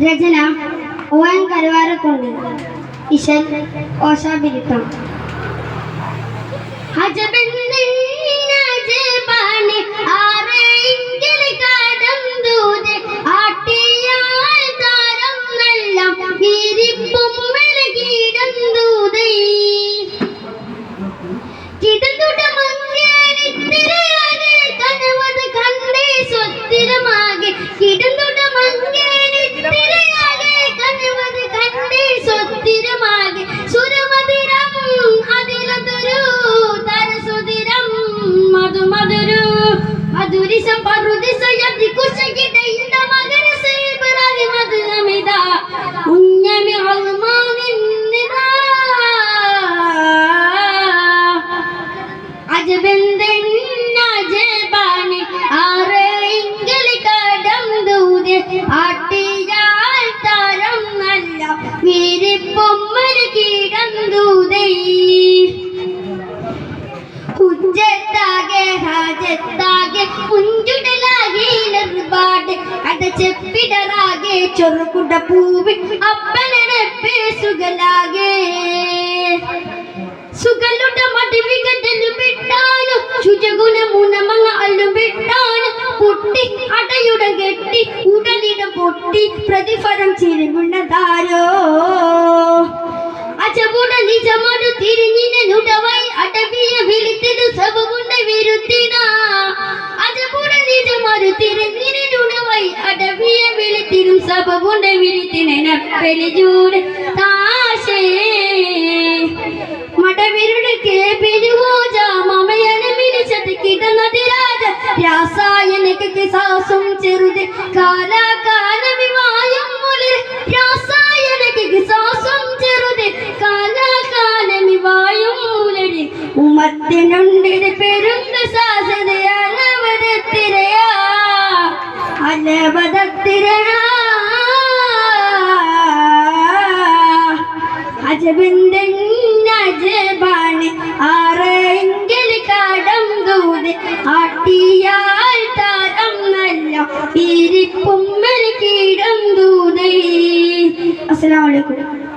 രചന ON Karuvarakundu. ഇശൽ ഓശാബിരുത്തം. ചൊറുകുട പൂവി അപ്പനെ പേസുകലാകെ സുകളുടെ മടിവികടലും വിട്ടാനും ശുചഗുണമുണമങ്ങ അല്ലും വിട്ടാനും പൊട്ടി അടയുടെ കെട്ടി ഉടലിടം പൊട്ടി പ്രതിഫലം ചിരിമുണ്ടതാരോ അജബുട നിജമടു തിരിഞ്ഞിനുടവായി അടവിയ വിളിത്തിനു സബമുണ്ട വിരുത്തിന അജബുട നിജമടു തിരിഞ്ഞിനുടവായി അടവിയ വിളിത്തിനു സബമുണ്ട വിരുത്തിനെപ്പലിജൂടെ താശേ മടവിരുടെ കേപിരുവോജ മമയനെ മിനിച്ചത് കിടന്നത് രാജ രാസായനക്ക് കിസാസും ചെറുത് കാലാകാലമിവായും മുളിർ രാസായനക്ക് കിസാസും ചെറുത് കാലാകാലമിവായും മുളിർ ഉമ്മത്തിനുണ്ടിത് പെരുന്ത് സാസത അലവദത്തിരയാ അലവദത്തിരയാ അജബിന്ദൻ അജബാണ് ആരെങ്കിൽ കടം ദൂത് ആട്ടിയാൽ താരം നല്ല ഇരിപ്പുമ്മൽ കീടം ദൂത്. അസ്സലാമു അലൈക്കും.